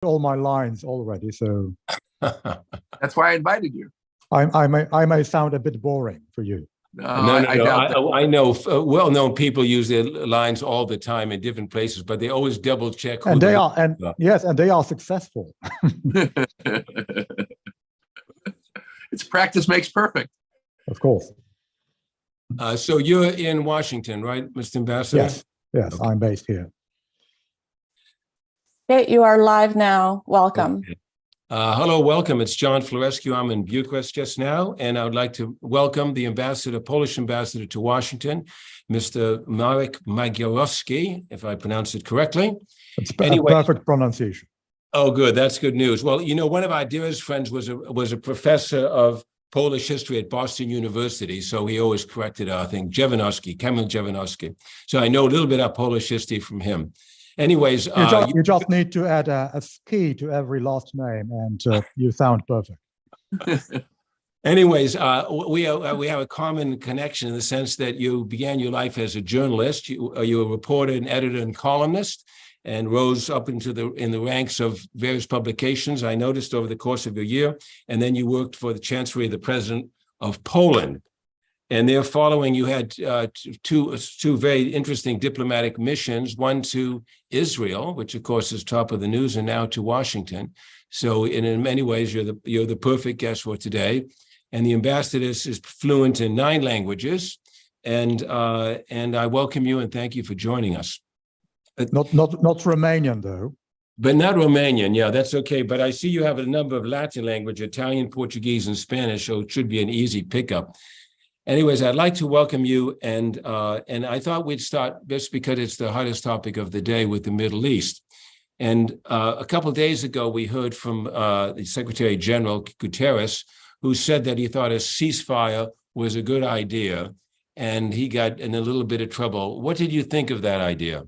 all my lines already, so That's why I invited you. I may sound a bit boring for you. No, I doubt that. I know well-known people use their lines all the time in different places, but they always double check. And they are, and yes, and they are successful. It's practice makes perfect. Of course. So you're in Washington, right, Mr. Ambassador? Yes, Okay. I'm based here. Okay, you are live now. Welcome. Okay. Hello, welcome. It's John Florescu. I'm in Bucharest just now, and I would like to welcome the Polish ambassador to Washington, Mr. Marek Magierowski, if I pronounce it correctly. It's a perfect pronunciation. Oh, good. That's good news. Well, you know, one of our dearest friends was a professor of Polish history at Boston University, so he always corrected our thing, Kamil Jawanowski. So I know a little bit of Polish history from him. Anyways, you just need to add a ski to every last name, and you sound perfect. Anyways, we have a common connection in the sense that you began your life as a journalist. You were a reporter, and editor, and columnist, and rose up in the ranks of various publications, I noticed, over the course of your year. And then you worked for the Chancellery of the President of Poland. And there following, you had two very interesting diplomatic missions, one to Israel, which of course is top of the news, and now to Washington. So in many ways, you're the perfect guest for today. And the ambassador is fluent in 9 languages. And I welcome you and thank you for joining us. Not Romanian, though. But not Romanian, yeah, that's okay. But I see you have a number of Latin language, Italian, Portuguese, and Spanish, so it should be an easy pickup. Anyways, I'd like to welcome you, and I thought we'd start just because it's the hottest topic of the day with the Middle East. And a couple of days ago, we heard from the Secretary General Guterres, who said that he thought a ceasefire was a good idea, and he got in a little bit of trouble. What did you think of that idea?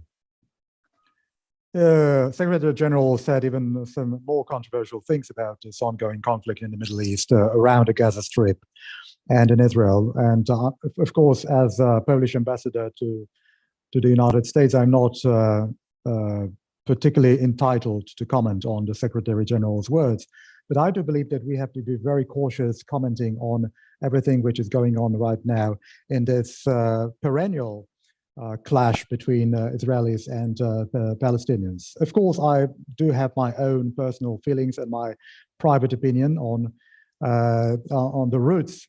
Secretary General said even some more controversial things about this ongoing conflict in the Middle East, around the Gaza Strip and in Israel. And of course, as a Polish ambassador to the United States, I'm not particularly entitled to comment on the Secretary General's words. But I do believe that we have to be very cautious commenting on everything which is going on right now in this perennial clash between Israelis and Palestinians. Of course, I do have my own personal feelings and my private opinion on the roots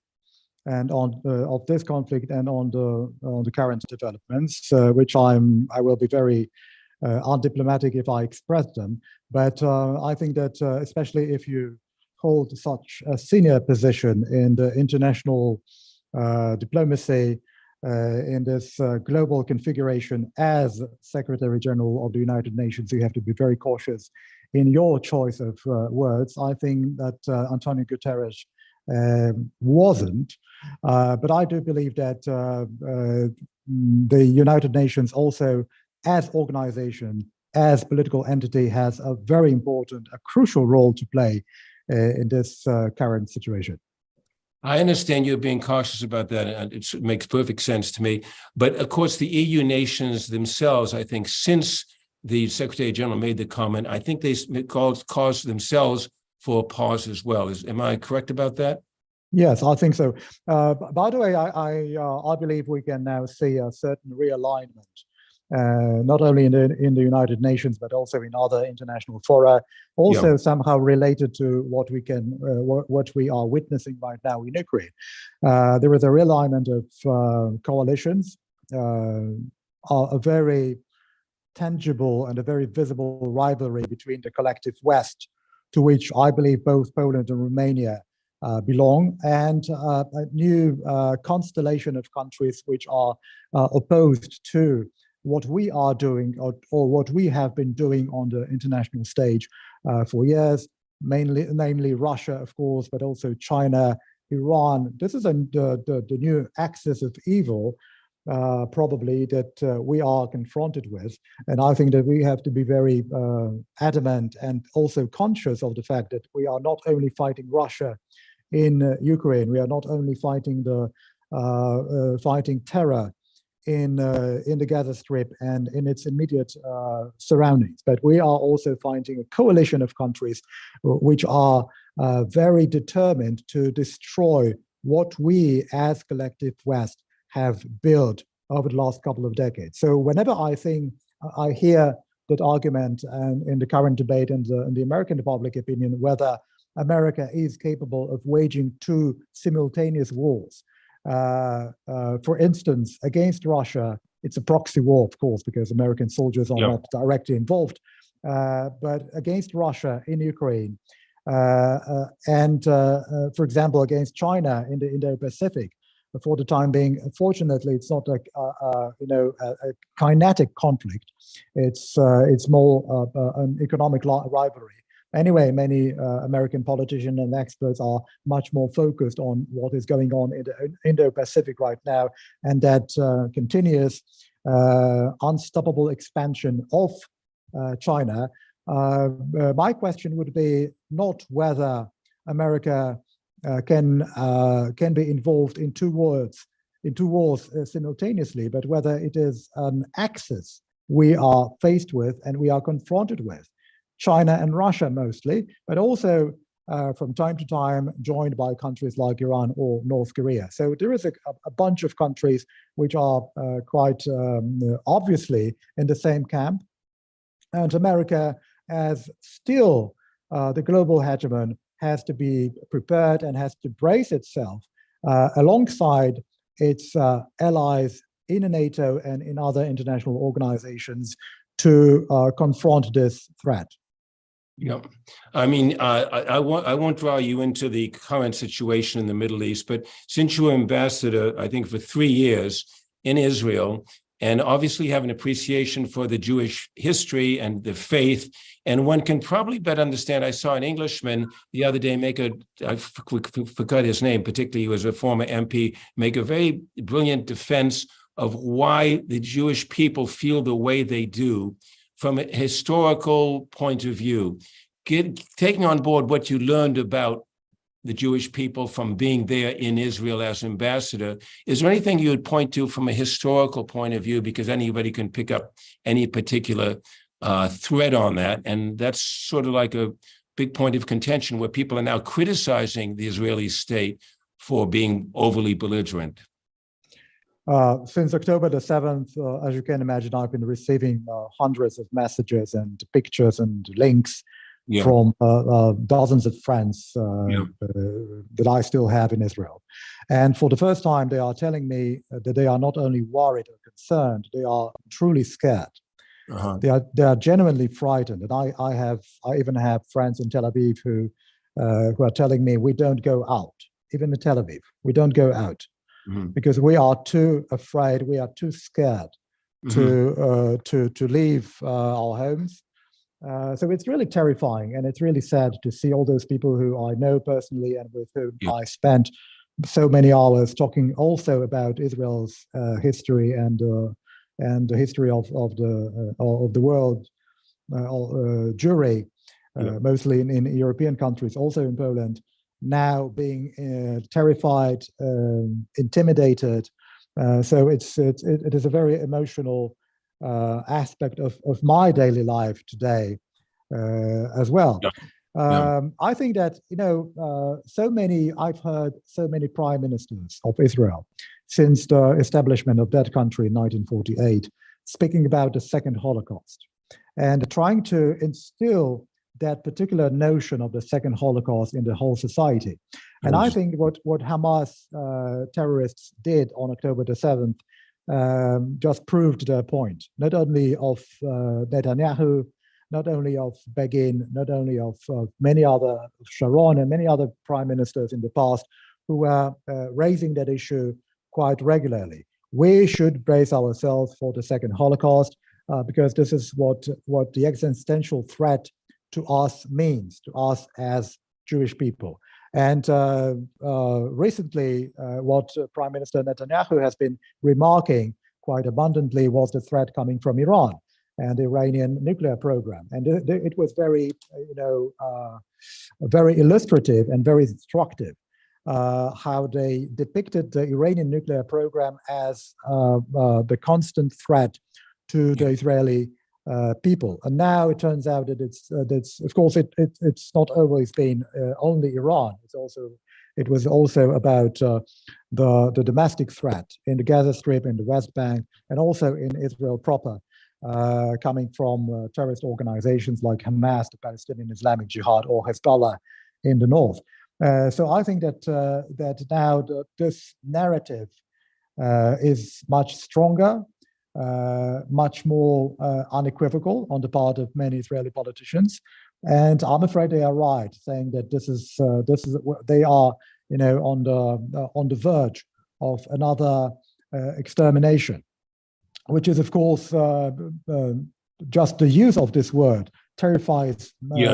and of this conflict and on the current developments, which I will be very undiplomatic if I express them. But I think that especially if you hold such a senior position in the international diplomacy, in this global configuration as Secretary General of the United Nations, you have to be very cautious in your choice of words. I think that Antonio Guterres wasn't, but I do believe that the United Nations also, as organization, as political entity, has a very important, a crucial role to play in this current situation. I understand you're being cautious about that, and it makes perfect sense to me. But of course, the EU nations themselves, I think, since the Secretary General made the comment, I think they caused themselves for a pause as well. Am I correct about that? Yes, I think so. By the way, I believe we can now see a certain realignment, not only in the United Nations, but also in other international fora, also somehow related to what we are witnessing right now in Ukraine. There is a realignment of coalitions, a very tangible and a very visible rivalry between the collective West, to which I believe both Poland and Romania belong, and a new constellation of countries which are opposed to what we are doing or what we have been doing on the international stage for years, namely Russia, of course, but also China, Iran. This is the new axis of evil, probably, that we are confronted with. And I think that we have to be very adamant and also conscious of the fact that we are not only fighting Russia in Ukraine, we are not only fighting fighting terror in the Gaza Strip and in its immediate surroundings, but we are also finding a coalition of countries which are very determined to destroy what we as collective West have built over the last couple of decades. So whenever I hear that argument in the current debate in the American public opinion, whether America is capable of waging two simultaneous wars, for instance, against Russia, it's a proxy war, of course, because American soldiers are not directly involved, but against Russia in Ukraine, and for example, against China in the Indo-Pacific. For the time being, fortunately, it's not a kinetic conflict. It's more an economic rivalry. Anyway, many American politicians and experts are much more focused on what is going on in the Indo-Pacific right now, and that continuous unstoppable expansion of China. My question would be not whether America can be involved in two wars simultaneously, but whether it is an axis we are faced with and we are confronted with. China and Russia mostly, but also from time to time joined by countries like Iran or North Korea. So there is a bunch of countries which are quite obviously in the same camp. And America, as still the global hegemon, has to be prepared and has to brace itself alongside its allies in NATO and in other international organizations to confront this threat. Yeah, I mean, I won't draw you into the current situation in the Middle East, but since you were ambassador, I think for 3 years in Israel, and obviously have an appreciation for the Jewish history and the faith, and one can probably better understand. I saw an Englishman the other day I forgot his name, particularly he was a former MP, make a very brilliant defense of why the Jewish people feel the way they do from a historical point of view. Taking on board what you learned about the Jewish people from being there in Israel as ambassador, is there anything you would point to from a historical point of view? Because anybody can pick up any particular thread on that. And that's sort of like a big point of contention where people are now criticizing the Israeli state for being overly belligerent. Since October the 7th, as you can imagine, I've been receiving hundreds of messages and pictures and links from dozens of friends that I still have in Israel. And for the first time, they are telling me that they are not only worried or concerned, they are truly scared. They are genuinely frightened. And I even have friends in Tel Aviv who are telling me, we don't go out, even in Tel Aviv, we don't go out. Because we are too afraid, we are too scared to leave our homes. So it's really terrifying, and it's really sad to see all those people who I know personally and with whom I spent so many hours talking also about Israel's history and the history of the world Jewry, mostly in European countries, also in Poland, now being terrified, intimidated. So it is a very emotional aspect of my daily life today as well. I think that, I've heard so many prime ministers of Israel since the establishment of that country in 1948, speaking about the second Holocaust and trying to instill that particular notion of the second Holocaust in the whole society. And I think what Hamas terrorists did on October the 7th just proved their point, not only of Netanyahu, not only of Begin, not only of many other, Sharon and many other prime ministers in the past who were raising that issue quite regularly. We should brace ourselves for the second Holocaust because this is what the existential threat to us means, to us as Jewish people. And recently, what Prime Minister Netanyahu has been remarking quite abundantly was the threat coming from Iran and the Iranian nuclear program. And it was very, very illustrative and very instructive. how they depicted the Iranian nuclear program as the constant threat to the Israeli people. And now it turns out that it's of course it's not always been only Iran. It was also about the domestic threat in the Gaza Strip, in the West Bank, and also in Israel proper, coming from terrorist organizations like Hamas, the Palestinian Islamic Jihad, or Hezbollah in the north. So I think that now this narrative is much stronger, much more unequivocal on the part of many Israeli politicians, and I'm afraid they are right, saying that this is they are on the verge of another extermination, which is of course just the use of this word terrifies me.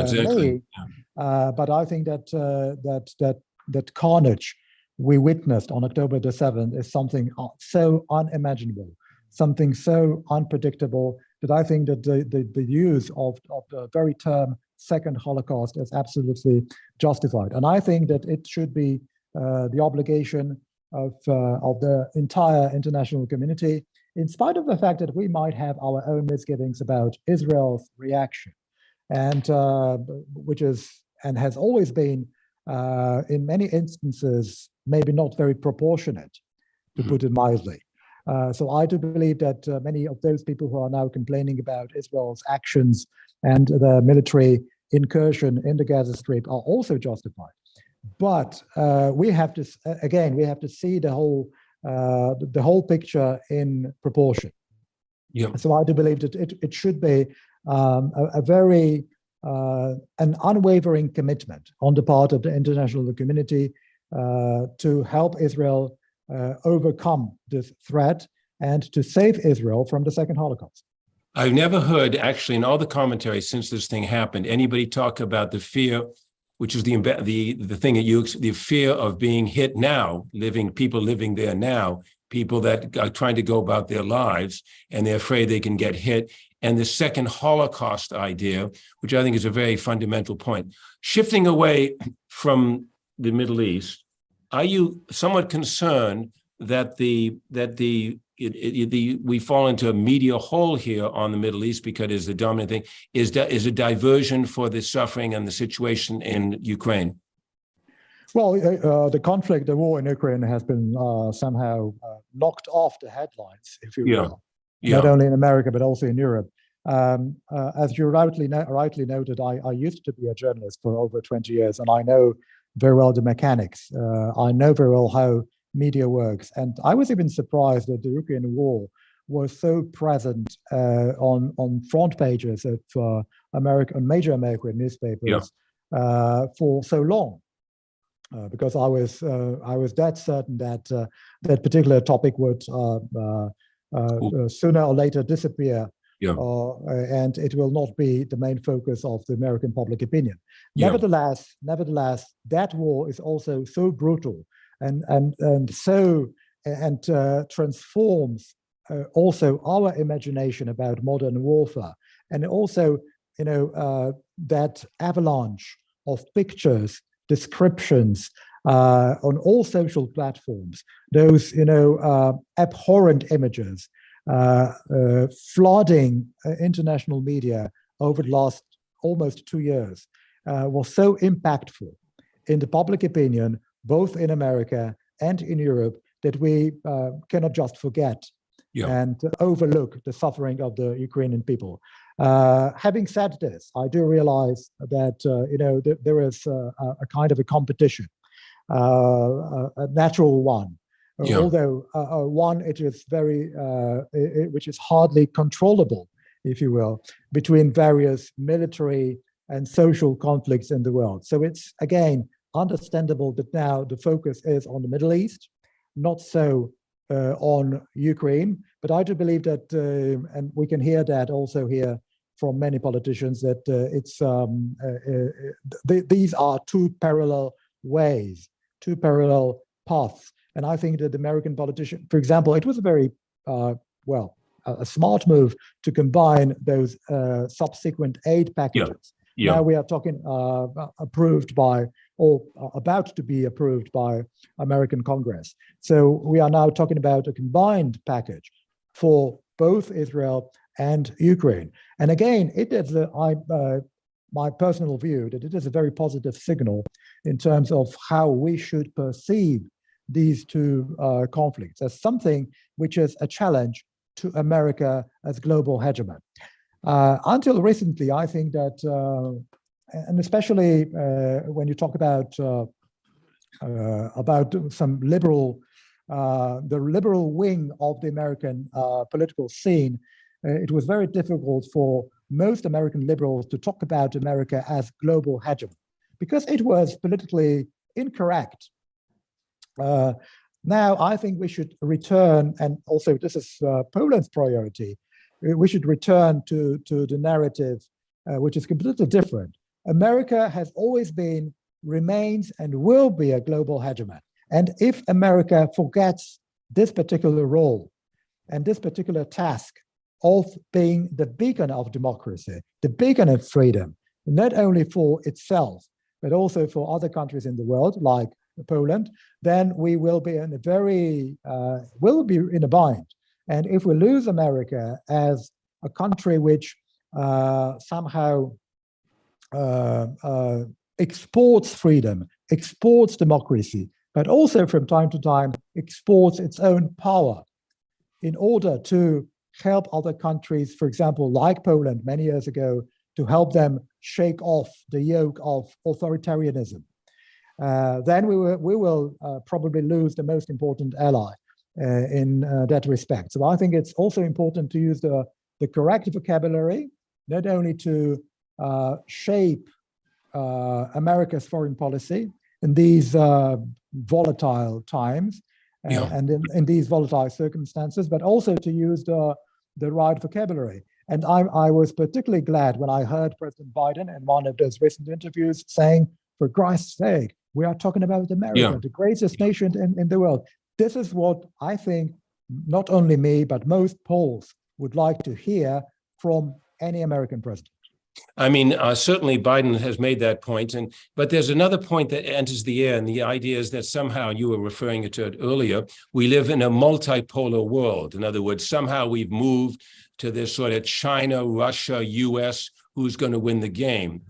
But I think that carnage we witnessed on October the 7th is something so unimaginable, something so unpredictable, that I think that the use of the very term second Holocaust is absolutely justified. And I think that it should be the obligation of the entire international community, in spite of the fact that we might have our own misgivings about Israel's reaction, and which is and has always been, in many instances, maybe not very proportionate, to put it mildly. So I do believe that many of those people who are now complaining about Israel's actions and the military incursion in the Gaza Strip are also justified. But we have to see the whole picture in proportion. Yeah. So I do believe that it should be a very an unwavering commitment on the part of the international community to help Israel overcome this threat and to save Israel from the second Holocaust. I've never heard, actually, in all the commentary since this thing happened, anybody talk about the fear, which is the thing that the fear of being hit now, people living there now, people that are trying to go about their lives, and they're afraid they can get hit, and the second Holocaust idea, which I think is a very fundamental point. Shifting away from the Middle East, are you somewhat concerned that we fall into a media hole here on the Middle East because it's the dominant thing? Is a diversion for the suffering and the situation in Ukraine? Well, the war in Ukraine has been somehow knocked off the headlines, if you will. Not only in America, but also in Europe. As you rightly noted, I used to be a journalist for over 20 years, and I know very well the mechanics. I know very well how media works. And I was even surprised that the Ukraine war was so present on front pages of major American newspapers for so long. Because I was dead certain that that particular topic would sooner or later disappear, and it will not be the main focus of the American public opinion. Nevertheless, that war is also so brutal and transforms also our imagination about modern warfare, and also that avalanche of pictures, descriptions on all social platforms, those abhorrent images flooding international media over the last almost 2 years was so impactful in the public opinion, both in America and in Europe, that we cannot just forget and overlook the suffering of the Ukrainian people. Having said this, I do realize that there is a kind of a competition, a natural one, although one it is which is hardly controllable, if you will, between various military and social conflicts in the world. So it's again understandable that now the focus is on the Middle East, not so on Ukraine. But I do believe that, and we can hear that also here from many politicians, that these are two parallel ways, two parallel paths. And I think that the American politician, for example, it was a very, a smart move to combine those subsequent aid packages Yeah. Now we are talking approved by, or about to be approved by American Congress. So we are now talking about a combined package for both Israel and Ukraine. And again, it is my personal view that it is a very positive signal in terms of how we should perceive these two conflicts as something which is a challenge to America as global hegemon. Until recently, I think that, and especially when you talk about some liberal, the liberal wing of the American political scene, it was very difficult for most American liberals to talk about America as global hegemon because it was politically incorrect. Now, I think we should return, and also this is Poland's priority, we should return to the narrative, which is completely different. America has always been, remains, and will be a global hegemon. And if America forgets this particular role and this particular task of being the beacon of democracy, the beacon of freedom, not only for itself, but also for other countries in the world, like Poland, then we will be in a bind. And if we lose America as a country which somehow exports freedom, exports democracy, but also from time to time exports its own power in order to help other countries, for example, like Poland many years ago, to help them shake off the yoke of authoritarianism, then we will probably lose the most important ally in that respect. So I think it's also important to use the correct vocabulary, not only to shape America's foreign policy in these volatile times and in these volatile circumstances, but also to use the right vocabulary. And I was particularly glad when I heard President Biden in one of those recent interviews saying, for Christ's sake, we are talking about America, the greatest nation in the world. This is what I think not only me, but most Poles would like to hear from any American president. I mean, certainly Biden has made that point, but there's another point that enters the air, and the idea is that somehow, you were referring to it earlier, we live in a multipolar world. In other words, somehow we've moved to this sort of China, Russia, US, who's going to win the game.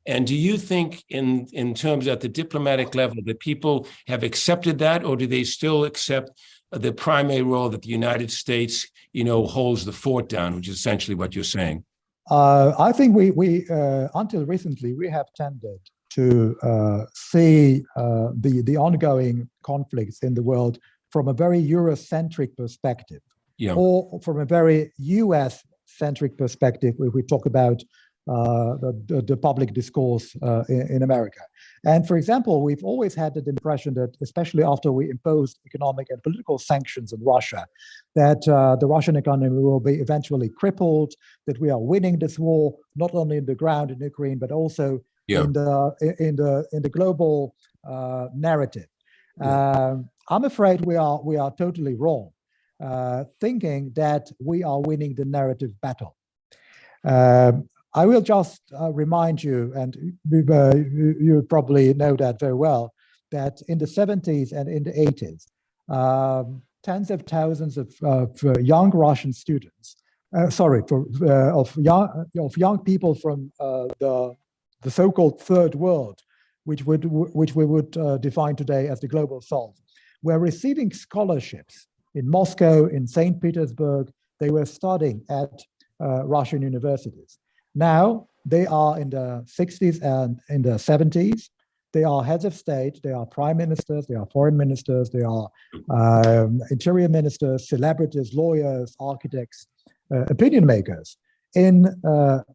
And do you think in terms at the diplomatic level that people have accepted that, or do they still accept the primary role that the United States, holds the fort down, which is essentially what you're saying? I think we until recently, we have tended to see the ongoing conflicts in the world from a very Eurocentric perspective, or from a very US-centric perspective, if we talk about the public discourse in America. And for example, we've always had the impression that, especially after we imposed economic and political sanctions on Russia, that the Russian economy will be eventually crippled, that we are winning this war, not only in the ground in Ukraine, but also in the global narrative. I'm afraid we are totally wrong, thinking that we are winning the narrative battle. I will just remind you, and you probably know that very well, that in the 70s and in the 80s, tens of thousands of young Russian students, of young people from the so-called third world, which we would define today as the global south, were receiving scholarships in Moscow, in St. Petersburg. They were studying at Russian universities. Now they are in the 60s and in the 70s. They are heads of state, they are prime ministers, they are foreign ministers, they are interior ministers, celebrities, lawyers, architects, opinion makers in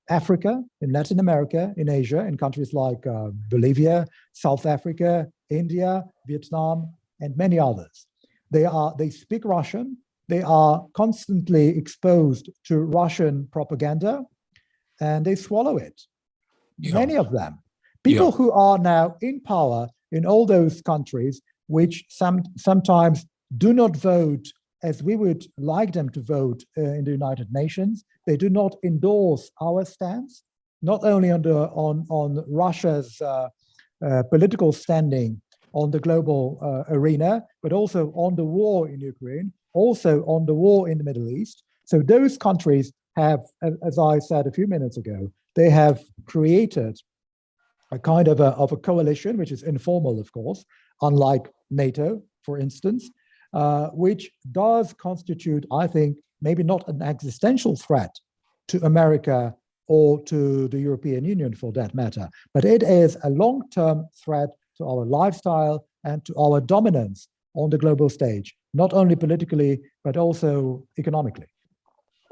Africa, in Latin America, in Asia, in countries like Bolivia, South Africa, India, Vietnam, and many others. They speak Russian, they are constantly exposed to Russian propaganda, and they swallow it. Many of them. People who are now in power in all those countries, which sometimes do not vote as we would like them to vote in the United Nations. They do not endorse our stance. not only on Russia's political standing on the global arena, but also on the war in Ukraine, also on the war in the Middle East. So those countries have, as I said a few minutes ago, they have created a kind of a coalition, which is informal, of course, unlike NATO, for instance, which does constitute, I think, maybe not an existential threat to America or to the European Union for that matter, but it is a long-term threat to our lifestyle and to our dominance on the global stage, not only politically, but also economically.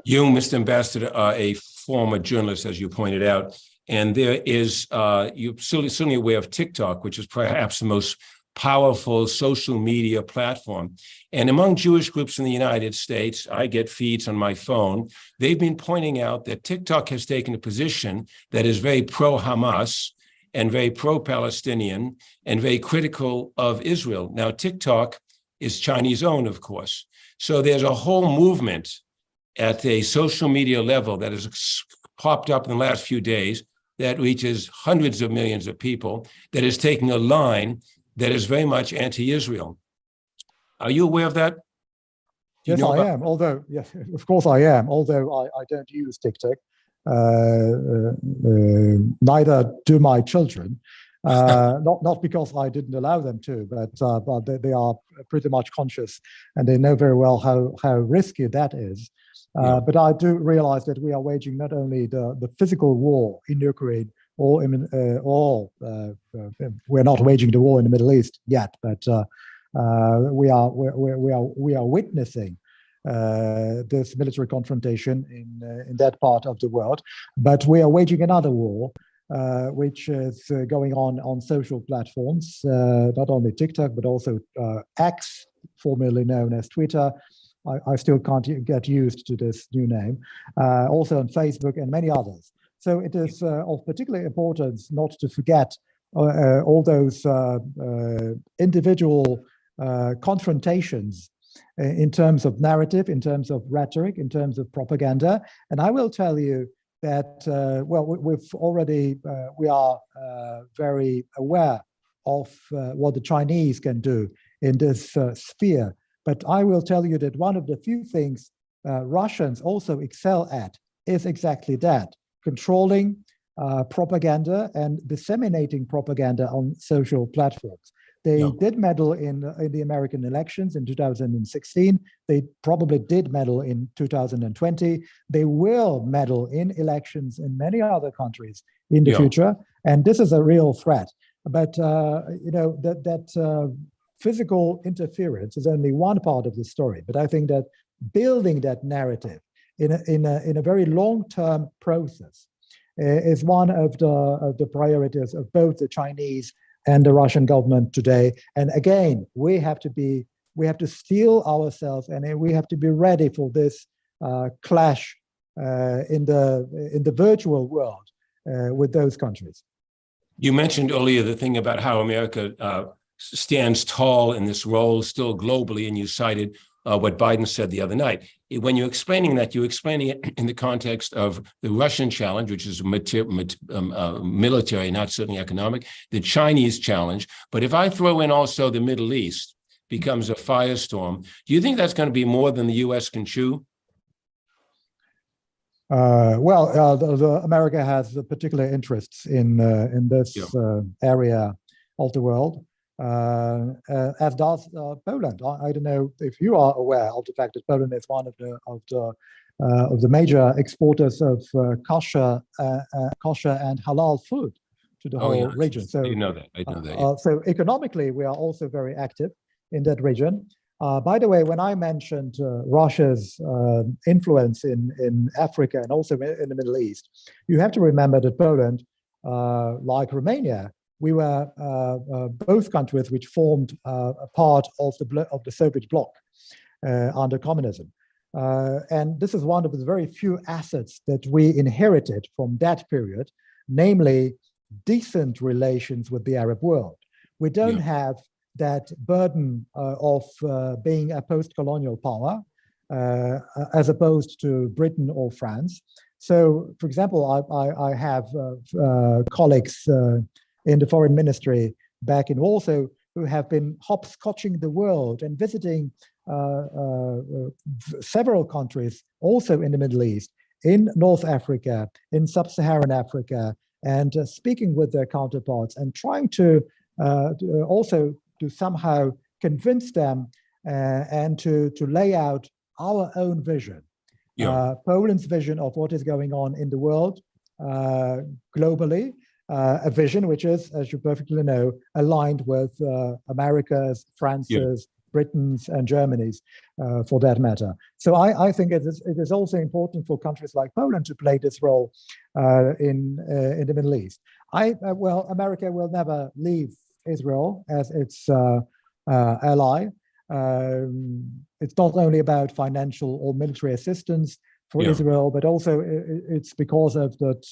You, Mr. Ambassador, are a former journalist, as you pointed out, and there is, you're certainly aware of TikTok, which is perhaps the most powerful social media platform. And among Jewish groups in the United States, I get feeds on my phone. They've been pointing out that TikTok has taken a position that is very pro-Hamas and very pro-Palestinian and very critical of Israel. Now, TikTok is Chinese-owned, of course. So there's a whole movement at a social media level that has popped up in the last few days that reaches hundreds of millions of people, that is taking a line that is very much anti-Israel. Are you aware of that? Yes, I am. Although, yes, of course I am. Although I don't use TikTok, neither do my children. Not because I didn't allow them to, but they are pretty much conscious, and they know very well how risky that is. But I do realize that we are waging not only the physical war in Ukraine, or we're not waging the war in the Middle East yet, but we are witnessing this military confrontation in that part of the world. But we are waging another war, which is going on social platforms, not only TikTok but also X, formerly known as Twitter. I still can't get used to this new name. Also on Facebook and many others. So it is of particular importance not to forget all those individual confrontations in terms of narrative, in terms of rhetoric, in terms of propaganda. And I will tell you that, we are very aware of what the Chinese can do in this sphere. But I will tell you that one of the few things Russians also excel at is exactly that, controlling propaganda and disseminating propaganda on social platforms. They did meddle in the American elections in 2016. They probably did meddle in 2020. They will meddle in elections in many other countries in the future. And this is a real threat. But, physical interference is only one part of the story. But I think that building that narrative in a very long-term process is one of the priorities of both the Chinese and the Russian government today. And again, we have to steel ourselves, and we have to be ready for this clash in the virtual world with those countries. You mentioned earlier the thing about how America stands tall in this role still globally, and you cited what Biden said the other night. When you're explaining that, you're explaining it in the context of the Russian challenge, which is military, not certainly economic, the Chinese challenge. But if I throw in also the Middle East becomes a firestorm, do you think that's going to be more than the U.S. can chew? America has particular interests in this area of the world. As does Poland. I don't know if you are aware of the fact that Poland is one of the major exporters of kosher and halal food to the whole region. So I know that. So economically, we are also very active in that region. By the way, when I mentioned Russia's influence in Africa and also in the Middle East, you have to remember that Poland, like Romania, we were both countries which formed a part of the Soviet bloc under communism. And this is one of the very few assets that we inherited from that period, namely decent relations with the Arab world. We don't have that burden of being a post-colonial power as opposed to Britain or France. So, for example, I have colleagues in the foreign ministry back in Warsaw who have been hopscotching the world and visiting several countries, also in the Middle East, in North Africa, in Sub-Saharan Africa, and speaking with their counterparts and trying to also to somehow convince them and to lay out our own vision. Poland's vision of what is going on in the world globally, a vision which is, as you perfectly know, aligned with America's, France's, Britain's, and Germany's, for that matter. So I think it is also important for countries like Poland to play this role in the Middle East. Well, America will never leave Israel as its ally. It's not only about financial or military assistance for Israel, but also it's because of that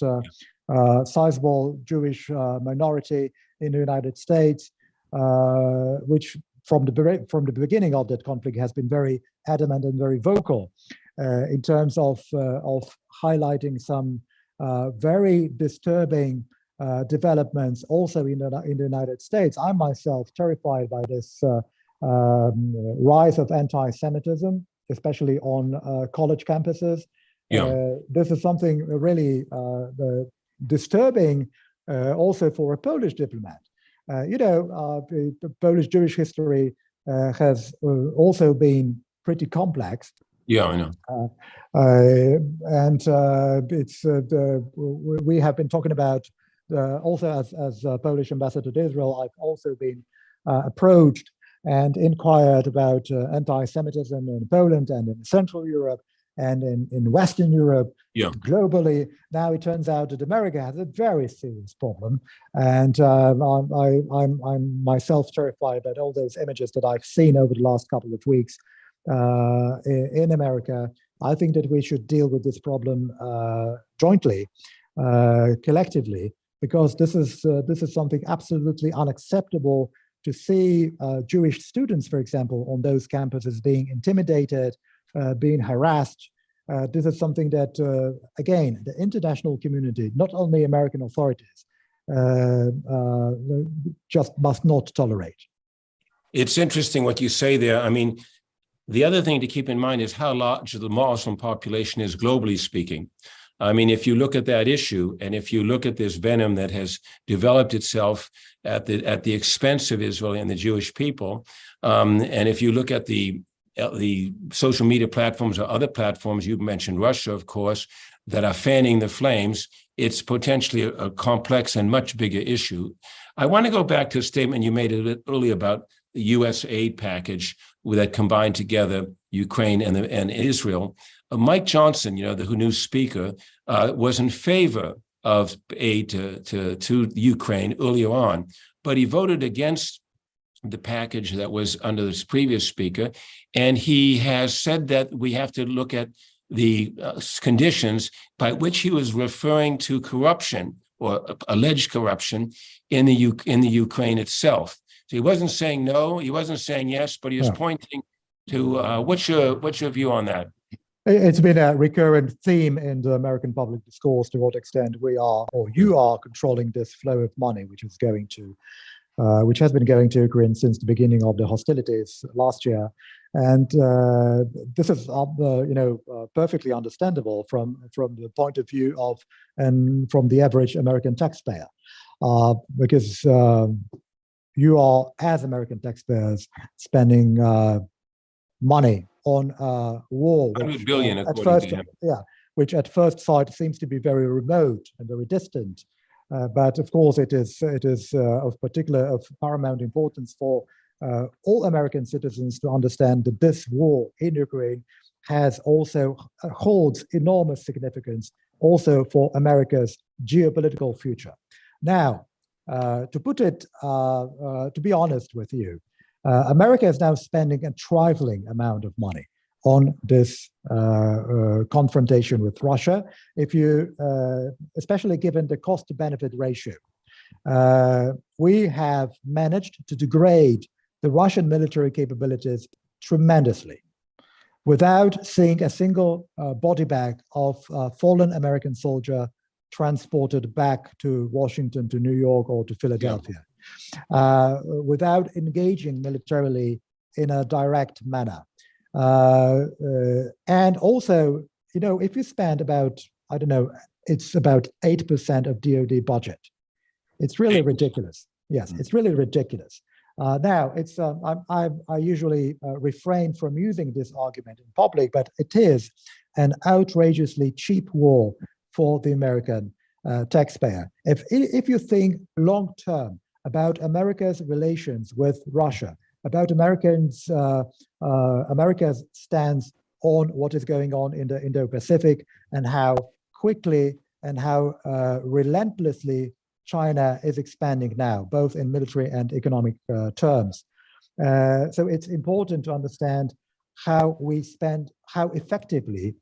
sizable Jewish minority in the United States, which from the beginning of that conflict has been very adamant and very vocal in terms of highlighting some very disturbing developments also in the United States. I'm myself terrified by this rise of anti-Semitism, especially on college campuses. This is something really disturbing also for a Polish diplomat. The Polish Jewish history has also been pretty complex. Yeah, I know. We have been talking about also as Polish ambassador to Israel. I've also been approached and inquired about anti-Semitism in Poland and in Central Europe and in Western Europe, globally. Now it turns out that America has a very serious problem, and I'm myself terrified by all those images that I've seen over the last couple of weeks in America. I think that we should deal with this problem jointly, collectively, because this is something absolutely unacceptable. To see Jewish students, for example, on those campuses being intimidated, being harassed. This is something that, again, the international community, not only American authorities, just must not tolerate. It's interesting what you say there. I mean, the other thing to keep in mind is how large the Muslim population is globally speaking. I mean, if you look at that issue, and if you look at this venom that has developed itself at the expense of Israel and the Jewish people, and if you look at the social media platforms or other platforms, you mentioned Russia, of course, that are fanning the flames, it's potentially a complex and much bigger issue. I want to go back to a statement you made a bit earlier about the U.S. aid package that combined together Ukraine and Israel. Mike Johnson, the new speaker, was in favor of aid to Ukraine earlier on, but he voted against the package that was under this previous speaker. And he has said that we have to look at the conditions by which he was referring to corruption or alleged corruption in the Ukraine itself. So he wasn't saying no, he wasn't saying yes, but he was pointing to what's your view on that? It's been a recurrent theme in the American public discourse to what extent we are, or you are, controlling this flow of money, which has been going to Ukraine since the beginning of the hostilities last year, and this is perfectly understandable from the point of view of and from the average American taxpayer, because you are, as American taxpayers, spending money on a war, which billion, which at first sight seems to be very remote and very distant. But of course, it is of paramount importance for all American citizens to understand that this war in Ukraine holds enormous significance also for America's geopolitical future. Now, to be honest with you, America is now spending a trifling amount of money on this confrontation with Russia, especially given the cost-to-benefit ratio. We have managed to degrade the Russian military capabilities tremendously. without seeing a single body bag of fallen American soldier transported back to Washington, to New York, or to Philadelphia, without engaging militarily in a direct manner. And also, if you spend about, I don't know, it's about 8% of DoD budget. It's really ridiculous. Yes, it's really ridiculous. Now, it's I usually refrain from using this argument in public, but it is an outrageously cheap war for the American taxpayer. If you think long term about America's relations with Russia, about America's stance on what is going on in the Indo-Pacific, and how quickly and how relentlessly China is expanding now, both in military and economic terms. So it's important to understand how effectively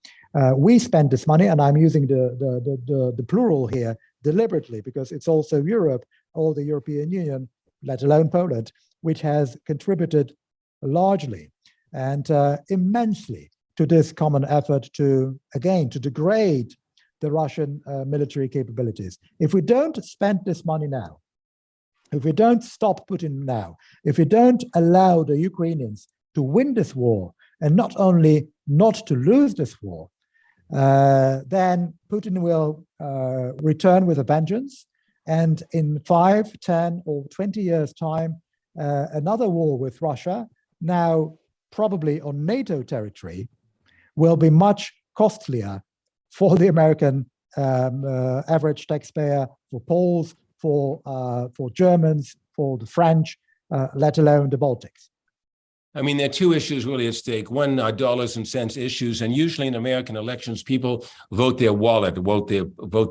we spend this money, and I'm using the plural here deliberately because it's also Europe, or the European Union, let alone Poland, which has contributed largely and immensely to this common effort to degrade the Russian military capabilities. If we don't spend this money now, if we don't stop Putin now, if we don't allow the Ukrainians to win this war, and not only not to lose this war, then Putin will return with a vengeance. And in 5, 10, or 20 years' time, another war with Russia, now probably on NATO territory, will be much costlier for the American average taxpayer, for Poles, for Germans, for the French, let alone the Baltics. I mean, there are two issues really at stake. One are dollars and cents issues, and usually in American elections, people vote their wallet, vote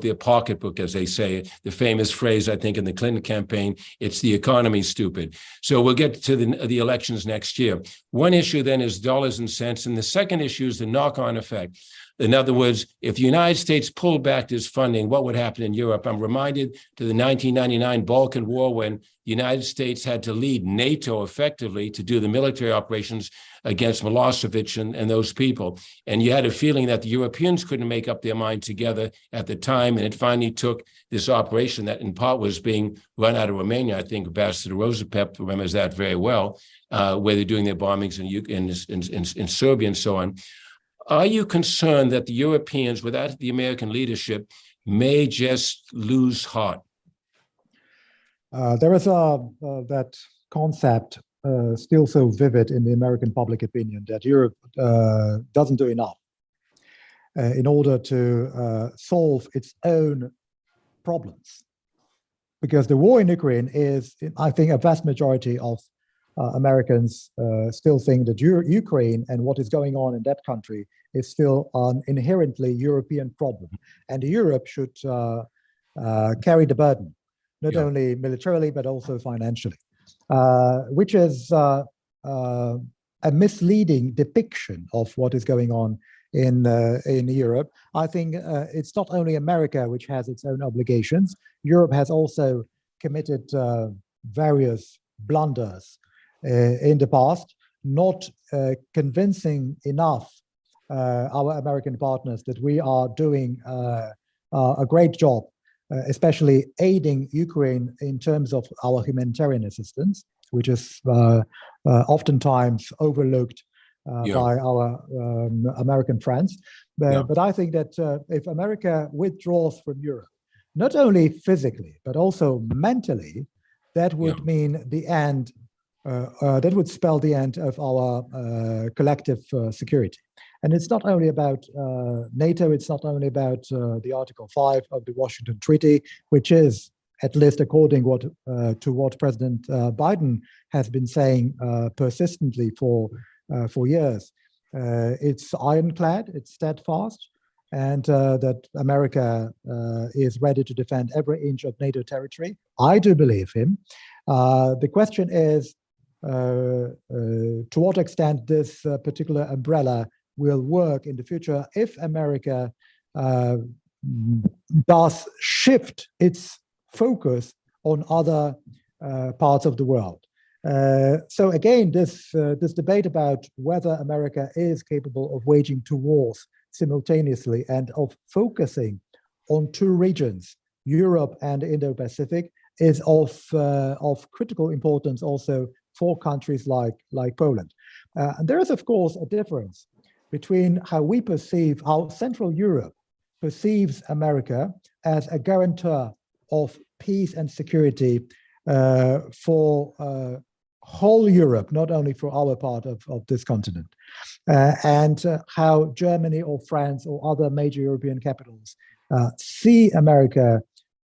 their pocketbook, as they say. The famous phrase, I think, in the Clinton campaign, it's the economy, stupid. So we'll get to the elections next year. One issue then is dollars and cents, and the second issue is the knock-on effect. In other words, if the United States pulled back this funding, what would happen in Europe? I'm reminded to the 1999 Balkan War, when the United States had to lead NATO effectively to do the military operations against Milosevic and those people. And you had a feeling that the Europeans couldn't make up their mind together at the time. And it finally took this operation that in part was being run out of Romania. I think Ambassador Rosapep remembers that very well, where they're doing their bombings in Serbia and so on. Are you concerned that the Europeans, without the American leadership, may just lose heart? There is that concept still so vivid in the American public opinion that Europe doesn't do enough in order to solve its own problems. Because the war in Ukraine is, I think, a vast majority of Americans still think that Ukraine and what is going on in that country is still an inherently European problem. And Europe should carry the burden, not only militarily, but also financially, which is a misleading depiction of what is going on in Europe. I think it's not only America which has its own obligations. Europe has also committed various blunders in the past, not convincing enough our American partners that we are doing a great job, especially aiding Ukraine in terms of our humanitarian assistance, which is oftentimes overlooked by our American friends. But I think that if America withdraws from Europe, not only physically, but also mentally, that would mean the end. That would spell the end of our collective security. And it's not only about NATO, it's not only about the Article 5 of the Washington Treaty, which is, at least according to what President Biden has been saying persistently for years. It's ironclad, it's steadfast, and that America is ready to defend every inch of NATO territory. I do believe him. The question is, to what extent this particular umbrella will work in the future if America does shift its focus on other parts of the world. So again, this debate about whether America is capable of waging two wars simultaneously and of focusing on two regions, Europe and Indo-Pacific, is of critical importance also for countries like Poland. And there is, of course, a difference between how Central Europe perceives America as a guarantor of peace and security for whole Europe, not only for our part of this continent, and how Germany or France or other major European capitals see America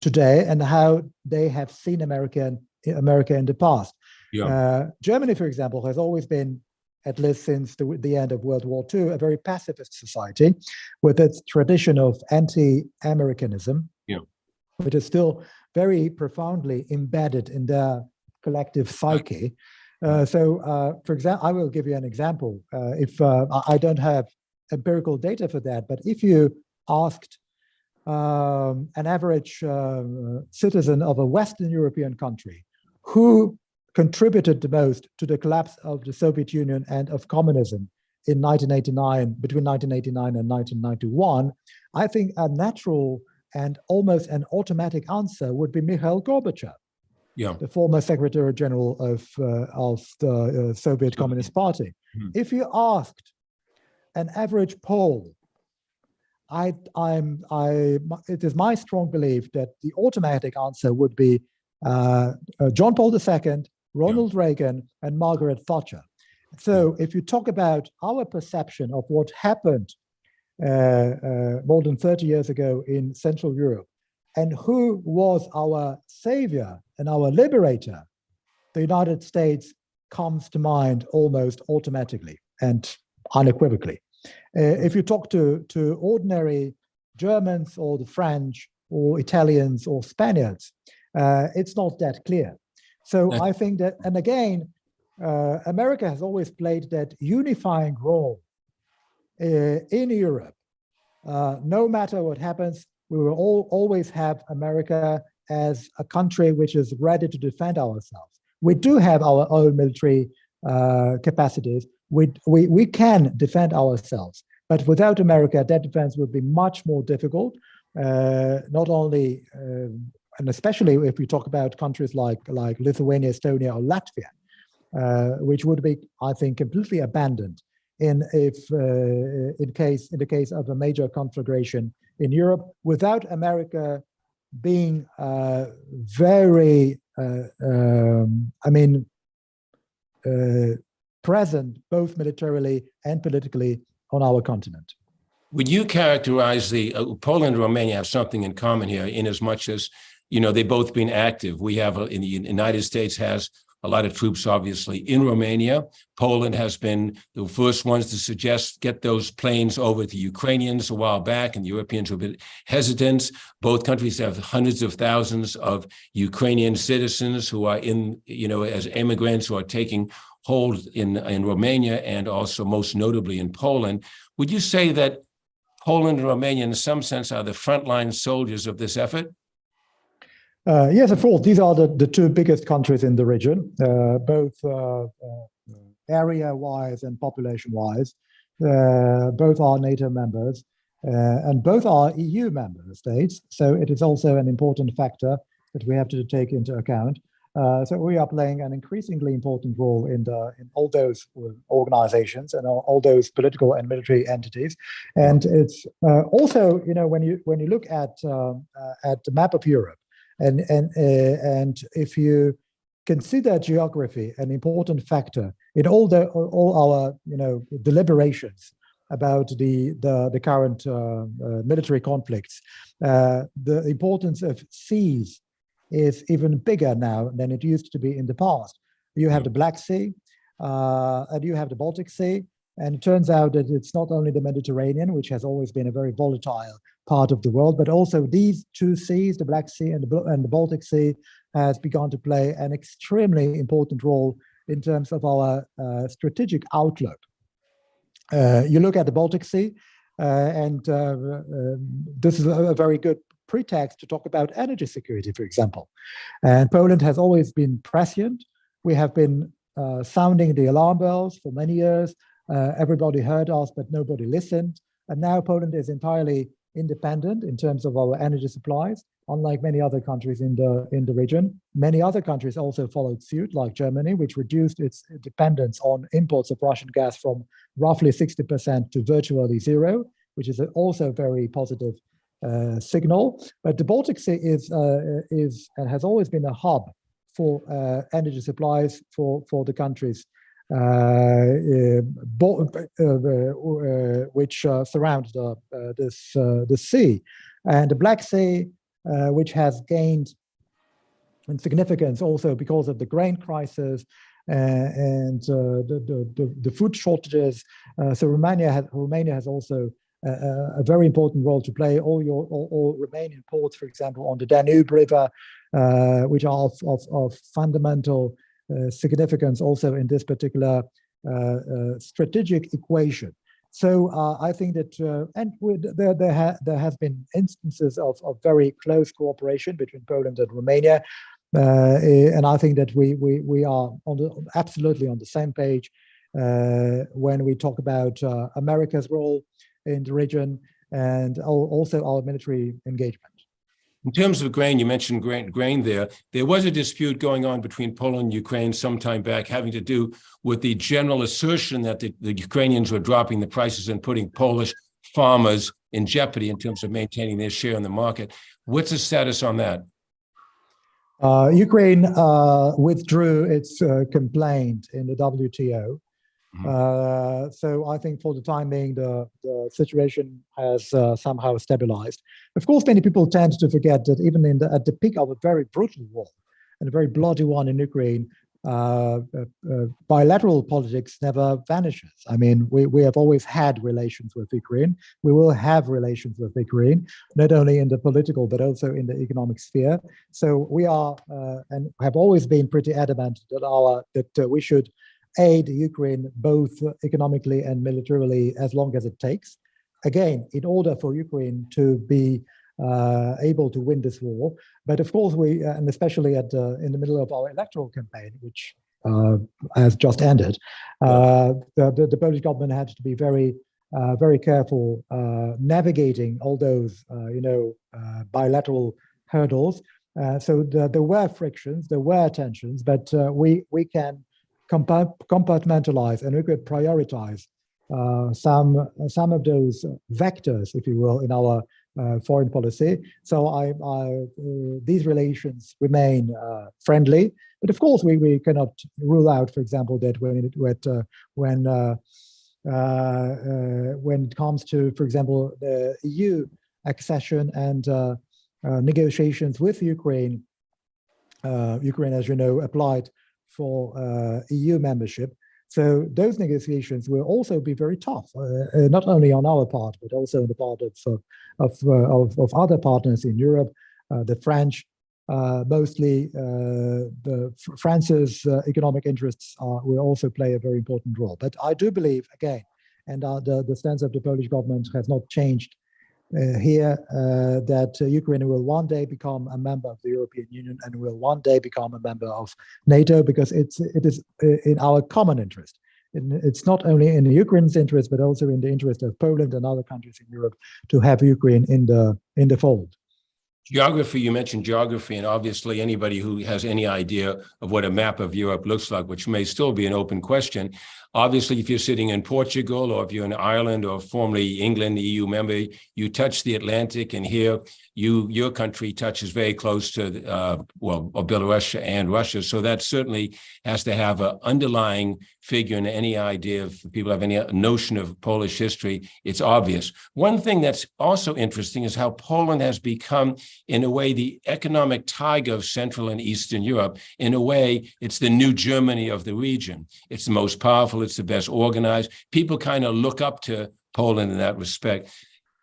today and how they have seen America in the past. Yeah. Germany, for example, has always been, at least since the end of World War II, a very pacifist society with its tradition of anti-Americanism, yeah, which is still very profoundly embedded in their collective psyche. For example, I will give you an example. If I don't have empirical data for that, but if you asked an average citizen of a Western European country who contributed the most to the collapse of the Soviet Union and of communism in 1989, between 1989 and 1991, I think a natural and almost an automatic answer would be Mikhail Gorbachev, yeah, the former Secretary General of the Soviet Communist Party. Mm-hmm. If you asked an average Pole, it is my strong belief that the automatic answer would be John Paul II, Ronald Reagan, and Margaret Thatcher. So if you talk about our perception of what happened more than 30 years ago in Central Europe, and who was our savior and our liberator, the United States comes to mind almost automatically and unequivocally. If you talk to ordinary Germans or the French or Italians or Spaniards, it's not that clear. So I think that, and again, America has always played that unifying role in Europe. No matter what happens, we will always have America as a country which is ready to defend ourselves. We do have our own military capacities. We can defend ourselves, but without America, that defense would be much more difficult. Not only, and especially if we talk about countries like Lithuania, Estonia, or Latvia, which would be, I think, completely abandoned in the case of a major conflagration in Europe, without America being very, present both militarily and politically on our continent. Would you characterize Poland and Romania have something in common here, in as much as, they've both been active? We have, in the United States has a lot of troops, obviously, in Romania. Poland has been the first ones to get those planes over to Ukrainians a while back, and the Europeans were a bit hesitant. Both countries have hundreds of thousands of Ukrainian citizens who are as immigrants who are taking hold in Romania and also most notably in Poland. Would you say that Poland and Romania, in some sense, are the frontline soldiers of this effort? Yes, of course. These are the two biggest countries in the region, both area-wise and population-wise. Both are NATO members, and both are EU member states. So it is also an important factor that we have to take into account. So we are playing an increasingly important role in all those organizations and all those political and military entities. And it's also, when you look at the map of Europe, and if you consider geography an important factor in all our deliberations about the current military conflicts, the importance of seas is even bigger now than it used to be in the past. You have the Black Sea, and you have the Baltic Sea, and it turns out that it's not only the Mediterranean, which has always been a very volatile part of the world, but also these two seas, the Black Sea and the Baltic Sea, has begun to play an extremely important role in terms of our strategic outlook. You look at the Baltic Sea, and this is a very good pretext to talk about energy security, for example. And Poland has always been prescient we have been sounding the alarm bells for many years. Everybody heard us, but nobody listened. And now Poland is entirely independent in terms of our energy supplies, unlike many other countries in the region. Many other countries also followed suit, like Germany, which reduced its dependence on imports of Russian gas from roughly 60% to virtually zero, which is also a very positive signal. But the Baltic Sea is and has always been a hub for energy supplies for the countries which surround the sea, and the Black Sea, which has gained in significance also because of the grain crisis and the food shortages. So Romania has also a very important role to play. All Romanian ports, for example, on the Danube River, which are of fundamental significance also in this particular strategic equation. So I think that, there has been instances of very close cooperation between Poland and Romania, and I think that we are absolutely on the same page when we talk about America's role in the region and also our military engagement. In terms of grain, you mentioned grain there. There was a dispute going on between Poland and Ukraine some time back having to do with the general assertion that the Ukrainians were dropping the prices and putting Polish farmers in jeopardy in terms of maintaining their share in the market. What's the status on that? Ukraine withdrew its complaint in the WTO. So I think for the time being, the situation has somehow stabilized. Of course, many people tend to forget that even at the peak of a very brutal war and a very bloody one in Ukraine, bilateral politics never vanishes. I mean, we have always had relations with Ukraine. We will have relations with Ukraine, not only in the political, but also in the economic sphere. So we are and have always been pretty adamant that we should aid Ukraine both economically and militarily as long as it takes. Again, in order for Ukraine to be able to win this war. But of course, we, and especially in the middle of our electoral campaign, which has just ended, the Polish government had to be very careful navigating all those, bilateral hurdles. So there were frictions, there were tensions, but we can compartmentalize and we could prioritize some of those vectors, if you will, in our foreign policy. So these relations remain friendly, but of course we cannot rule out, for example, that when it comes to, for example, the EU accession and negotiations with Ukraine, Ukraine, as you know, applied for EU membership. So those negotiations will also be very tough, not only on our part, but also on the part of other partners in Europe. The French, mostly France's economic interests will also play a very important role. But I do believe, again, and the stance of the Polish government has not changed here, that Ukraine will one day become a member of the European Union and will one day become a member of NATO, because it is in our common interest. It's not only in Ukraine's interest, but also in the interest of Poland and other countries in Europe to have Ukraine in the fold. Geography, you mentioned geography, and obviously anybody who has any idea of what a map of Europe looks like, which may still be an open question. Obviously, if you're sitting in Portugal or if you're in Ireland or formerly England, the EU member, you touch the Atlantic, and here your country touches very close to, Belarus and Russia. So that certainly has to have an underlying figure in any idea. If people have any notion of Polish history, it's obvious. One thing that's also interesting is how Poland has become, in a way, the economic tiger of Central and Eastern Europe. In a way, it's the new Germany of the region. It's the most powerful, it's the best organized. People kind of look up to Poland in that respect.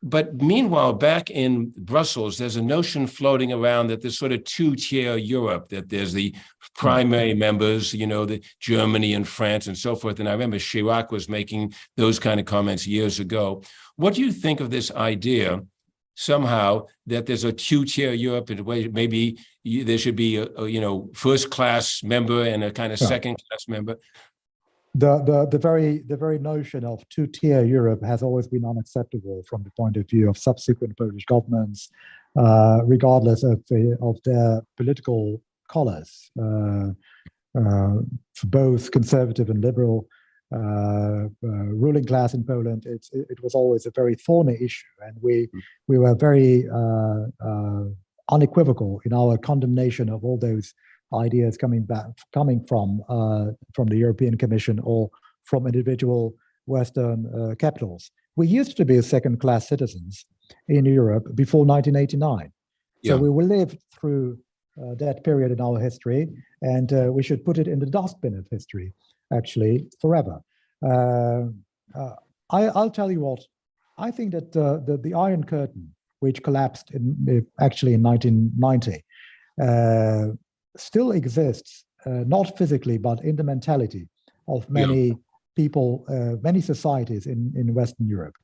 But meanwhile, back in Brussels, there's a notion floating around that there's sort of two-tier Europe, that there's the primary members, the Germany and France and so forth. And I remember Chirac was making those kind of comments years ago. What do you think of this idea, somehow, that there's a two-tier Europe in a way, maybe there should be a first-class member and a kind of second-class member. The very notion of two-tier Europe has always been unacceptable from the point of view of subsequent Polish governments, regardless of their political colors, for both conservative and liberal ruling class in Poland. It was always a very thorny issue, and we were very unequivocal in our condemnation of all those ideas coming from the European Commission or from individual Western capitals. We used to be second-class citizens in Europe before 1989. So we will live through that period in our history, and we should put it in the dustbin of history, actually, forever. I'll tell you what, I think that the Iron Curtain, which collapsed actually in 1990, still exists, not physically, but in the mentality of many people, many societies in Western Europe.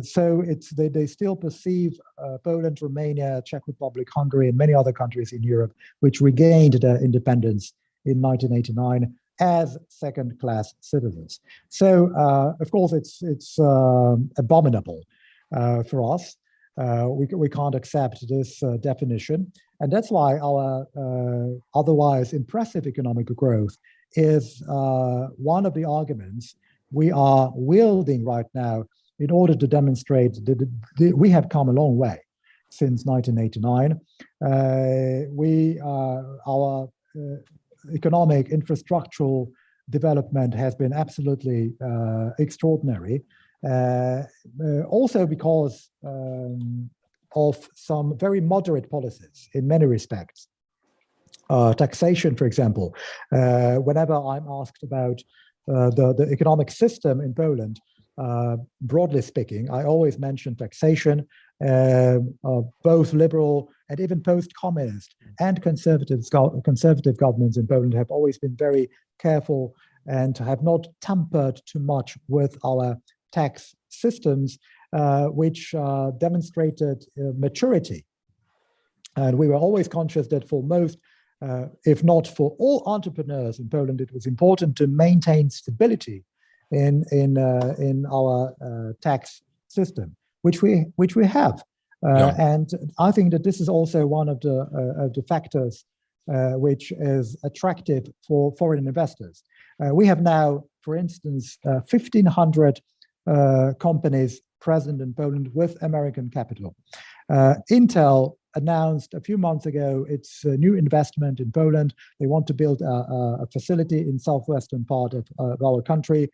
So they still perceive Poland, Romania, Czech Republic, Hungary, and many other countries in Europe, which regained their independence in 1989, as second-class citizens. So, of course, it's abominable for us. We can't accept this definition, and that's why our otherwise impressive economic growth is one of the arguments we are wielding right now in order to demonstrate that we have come a long way since 1989. Our economic infrastructural development has been absolutely extraordinary. Also because of some very moderate policies in many respects. Taxation, for example. Whenever I'm asked about the economic system in Poland, broadly speaking, I always mention taxation. Both liberal and even post-communist and conservative governments in Poland have always been very careful and have not tampered too much with our tax systems, which demonstrated maturity. And we were always conscious that for most, if not for all entrepreneurs in Poland, it was important to maintain stability in our tax system, which we have. And I think that this is also one of the factors which is attractive for foreign investors. We have now, for instance, 1,500 companies present in Poland with American capital. Intel announced a few months ago its new investment in Poland. They want to build a facility in southwestern part of our country.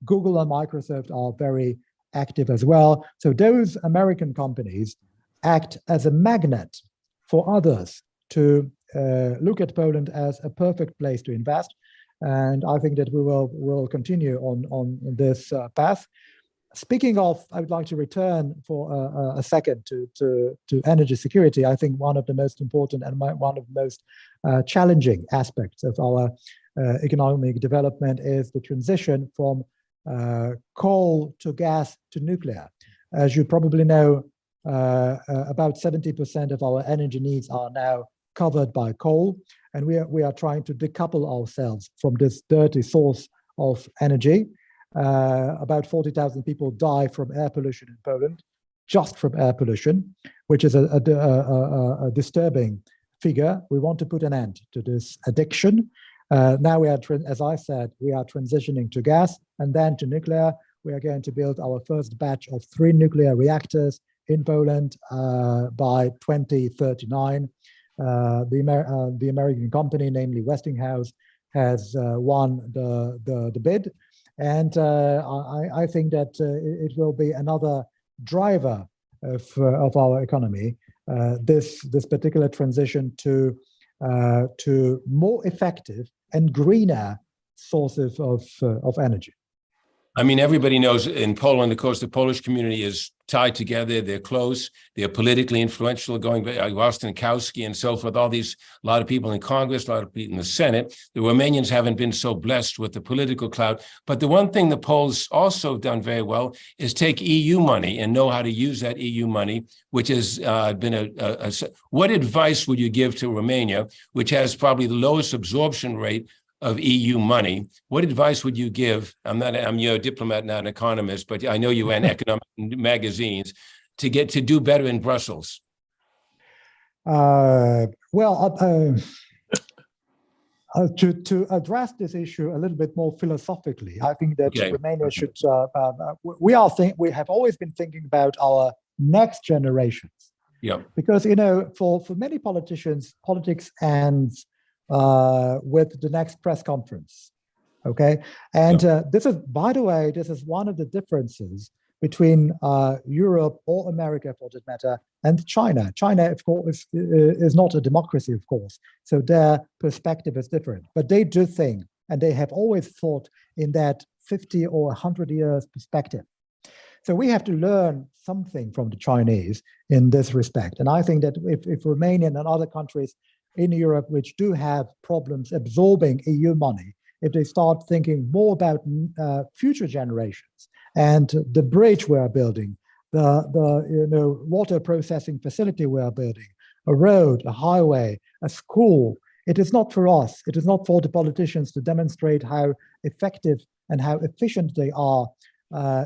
Google and Microsoft are very active as well. So those American companies act as a magnet for others to look at Poland as a perfect place to invest. And I think that we will continue on this path. Speaking of, I would like to return for a second to energy security. I think one of the most important and one of the most challenging aspects of our economic development is the transition from coal to gas to nuclear. As you probably know, about 70% of our energy needs are now covered by coal, and we are trying to decouple ourselves from this dirty source of energy. About 40,000 people die from air pollution in Poland, just from air pollution, which is a disturbing figure. We want to put an end to this addiction. Now we are, as I said, we are transitioning to gas and then to nuclear. We are going to build our first batch of 3 nuclear reactors in Poland by 2039. The American company, namely Westinghouse, has won the bid. And I think that it will be another driver of our economy, this particular transition to more effective and greener sources of energy. I mean, everybody knows in Poland, of course, the Polish community is tied together. They're close. They're politically influential, going back, Rostenkowski and so forth, a lot of people in Congress, a lot of people in the Senate. The Romanians haven't been so blessed with the political clout. But the one thing the Poles also have done very well is take EU money and know how to use that EU money, which has been what advice would you give to Romania, which has probably the lowest absorption rate of EU money? What advice would you give? I'm a diplomat, not an economist, but I know you ran economic magazines to do better in Brussels. To address this issue a little bit more philosophically, I think that Romania should. We have always been thinking about our next generations. Yeah. Because for many politicians, politics ends with the next press conference. Okay, and this is, by the way, this is one of the differences between Europe or America, for that matter, and China. China, of course, is not a democracy, of course, so their perspective is different. But they do think, and they have always thought in that 50 or 100 years perspective. So we have to learn something from the Chinese in this respect. And I think that if Romania and other countries in Europe which do have problems absorbing EU money, if they start thinking more about future generations and the bridge we are building, the water processing facility we are building, a road, a highway, a school, it is not for us, it is not for the politicians to demonstrate how effective and how efficient they are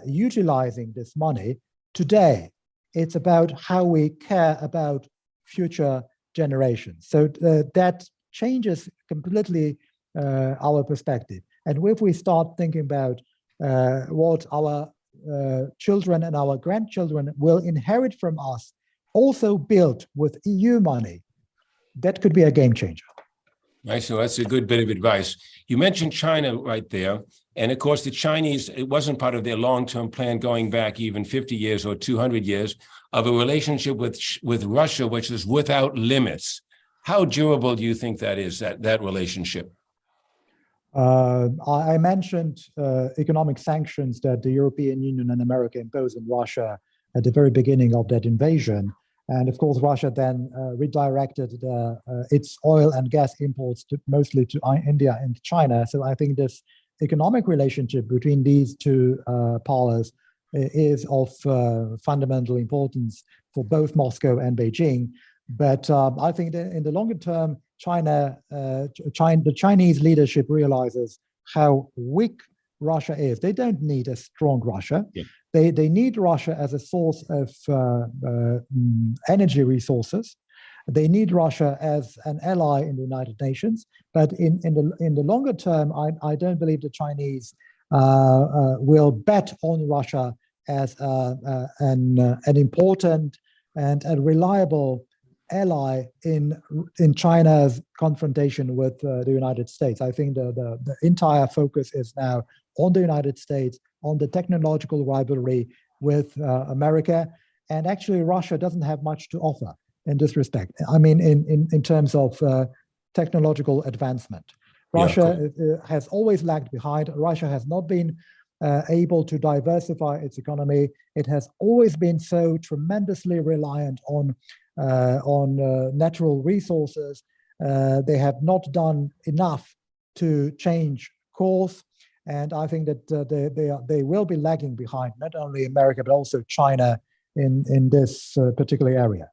utilizing this money today. It's about how we care about future generations. So that changes completely our perspective. And if we start thinking about what our children and our grandchildren will inherit from us, also built with EU money, that could be a game changer. Nice. So that's a good bit of advice. You mentioned China right there. And of course, the Chinese, it wasn't part of their long-term plan going back even 50 years or 200 years of a relationship with Russia, which is without limits. How durable do you think that is, that relationship? I mentioned economic sanctions that the European Union and America imposed on Russia at the very beginning of that invasion. And of course, Russia then redirected its oil and gas imports mostly to India and China. So I think this economic relationship between these two powers is of fundamental importance for both Moscow and Beijing. But I think that in the longer term, the Chinese leadership realizes how weak Russia is. They don't need a strong Russia. Yeah. They need Russia as a source of energy resources. They need Russia as an ally in the United Nations. But in the longer term, I don't believe the Chinese will bet on Russia as an important and a reliable ally in China's confrontation with the United States. I think the entire focus is now on the United States, on the technological rivalry with America. And actually, Russia doesn't have much to offer in this respect. I mean, in terms of technological advancement. Russia has always lagged behind. Russia has not been able to diversify its economy. It has always been so tremendously reliant on natural resources. They have not done enough to change course. And I think that they will be lagging behind, not only America, but also China in this particular area.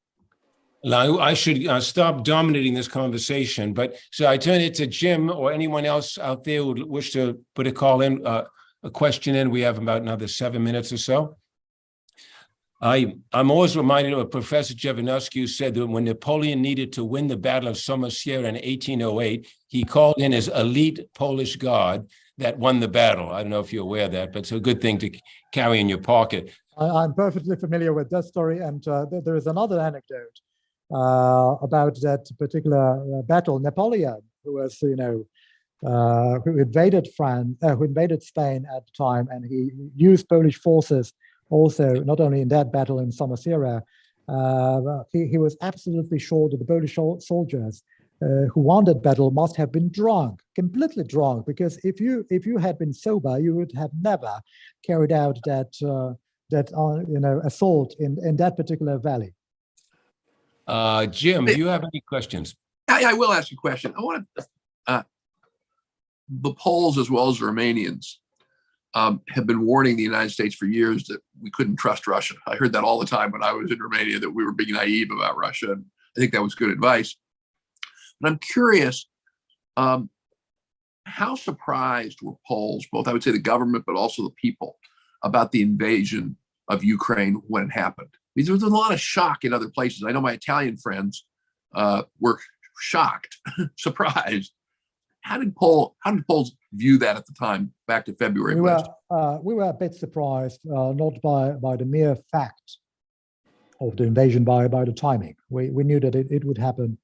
Now, I should stop dominating this conversation, but so I turn it to Jim or anyone else out there who would wish to put a call in, a question in. We have about another 7 minutes or so. I'm always reminded of Professor Jovanovski, who said that when Napoleon needed to win the Battle of Somosierra in 1808, he called in his elite Polish guard that won the battle. I don't know if you're aware of that, but it's a good thing to carry in your pocket. I'm perfectly familiar with that story, and there is another anecdote about that particular battle. Napoleon, who was, who invaded who invaded Spain at the time, and he used Polish forces also, not only in that battle in Somosierra, he was absolutely sure that the Polish soldiers who won that battle must have been drunk, completely drunk, because if you had been sober, you would have never carried out that assault in that particular valley. Jim, do you have any questions? I will ask you a question. I want to. The Poles as well as the Romanians have been warning the United States for years that we couldn't trust Russia. I heard that all the time when I was in Romania, that we were being naive about Russia. And I think that was good advice. But I'm curious, how surprised were Poles, both I would say the government, but also the people, about the invasion of Ukraine when it happened? Because there was a lot of shock in other places. I know my Italian friends were shocked, surprised. How did Poles view that at the time, back to February? We were a bit surprised, not by the mere fact of the invasion, by the timing. We knew that it would happen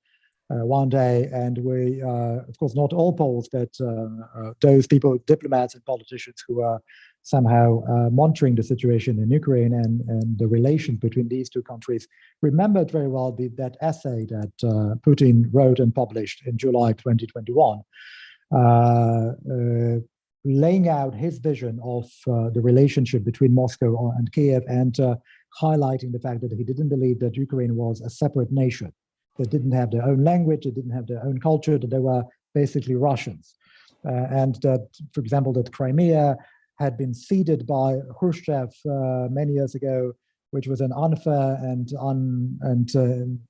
one day, and we, of course, not all Poles, but those people, diplomats and politicians who are somehow monitoring the situation in Ukraine and the relations between these two countries, remembered very well that essay that Putin wrote and published in July 2021, laying out his vision of the relationship between Moscow and Kiev, and highlighting the fact that he didn't believe that Ukraine was a separate nation, that didn't have their own language, that didn't have their own culture, that they were basically Russians. And that, for example, that Crimea had been ceded by Khrushchev many years ago, which was an unfair and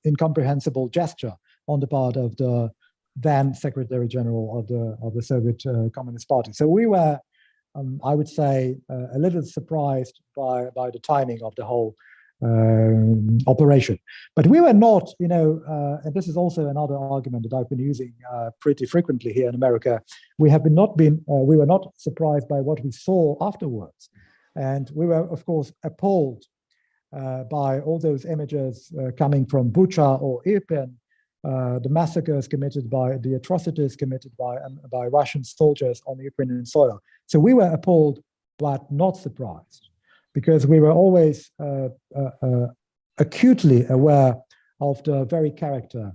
incomprehensible gesture on the part of the then Secretary General of the Soviet Communist Party. So we were, I would say, a little surprised by the timing of the whole operation. But we were not, and this is also another argument that I've been using pretty frequently here in America. We were not surprised by what we saw afterwards, and we were, of course, appalled by all those images coming from Bucha or Irpin, the massacres committed the atrocities committed by Russian soldiers on Ukrainian soil. So we were appalled, but not surprised, because we were always acutely aware of the very character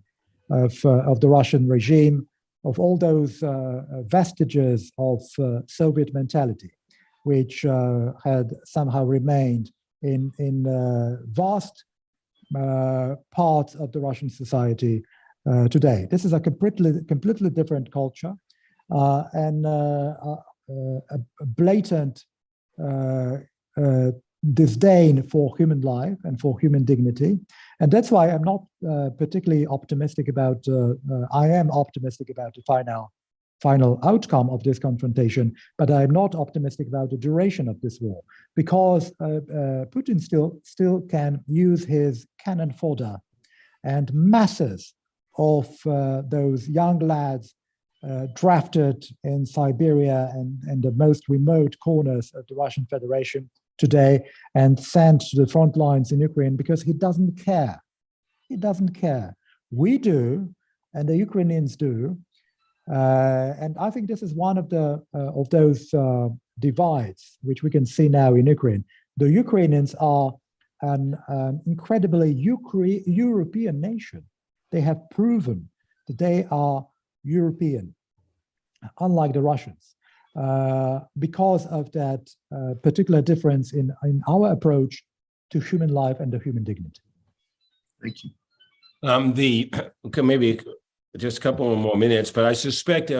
of the Russian regime, of all those vestiges of Soviet mentality, which had somehow remained in vast parts of the Russian society today. This is a completely different culture, and a blatant disdain for human life and for human dignity. And that's why I'm not particularly optimistic about, I am optimistic about the final outcome of this confrontation, but I'm not optimistic about the duration of this war, because Putin still can use his cannon fodder and masses of those young lads drafted in Siberia and the most remote corners of the Russian Federation today, and sent to the front lines in Ukraine, because he doesn't care. He doesn't care. We do, and the Ukrainians do. And I think this is one of those divides which we can see now in Ukraine. The Ukrainians are an incredibly European nation. They have proven that they are European, unlike the Russians, because of that particular difference in our approach to human life and the human dignity. Thank you. Maybe just a couple more minutes, but I suspect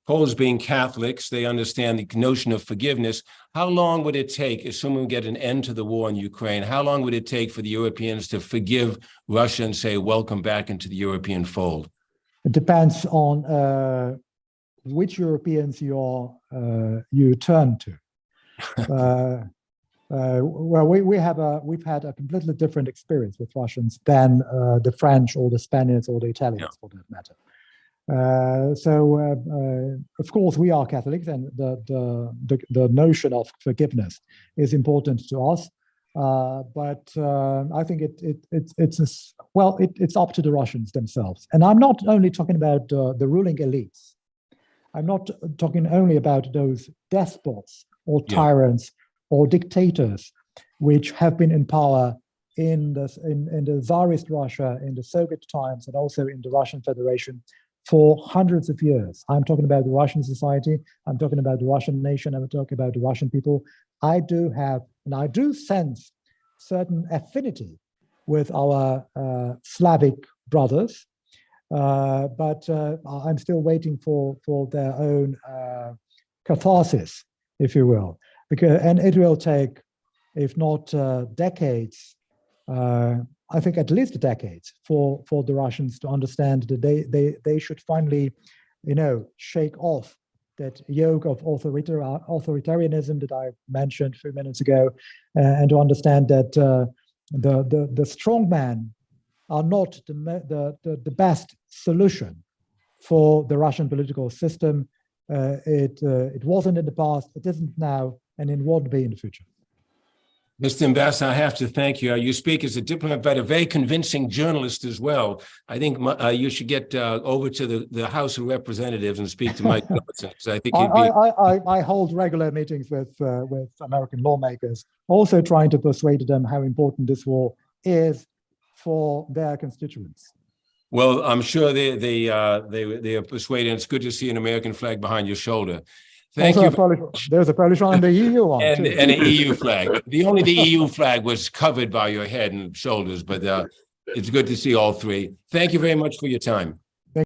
Poles, being Catholics, they understand the notion of forgiveness. How long would it take, assuming we get an end to the war in Ukraine, how long would it take for the Europeans to forgive Russia and say, welcome back into the European fold? It depends on which Europeans you turn to. Well, we've had a completely different experience with Russians than the French or the Spaniards or the Italians, for that matter. Of course, we are Catholics, and the notion of forgiveness is important to us. But I think it's up to the Russians themselves. And I'm not only talking about the ruling elites. I'm not talking only about those despots or tyrants or dictators which have been in power in the Tsarist Russia, in the Soviet times, and also in the Russian Federation for hundreds of years. I'm talking about the Russian society, I'm talking about the Russian nation, I'm talking about the Russian people. I do have, and I do sense certain affinity with our Slavic brothers, but I'm still waiting for their own catharsis, if you will, and it will take, if not decades, I think at least decades for the Russians to understand that they should finally, shake off that yoke of authoritarianism that I mentioned a few minutes ago, and to understand that the strong men are not the best solution for the Russian political system. It wasn't in the past, it isn't now, and it won't be in the future. Mr. Ambassador, I have to thank you. You speak as a diplomat, but a very convincing journalist as well. I think you should get over to the House of Representatives and speak to Mike Johnson. I think I hold regular meetings with American lawmakers, also trying to persuade them how important this war is for their constituents. Well, I'm sure they are persuaded. It's good to see an American flag behind your shoulder. Thank you. There's a Polish one and the EU one. And an EU flag. The EU flag was covered by your head and shoulders, but it's good to see all three. Thank you very much for your time.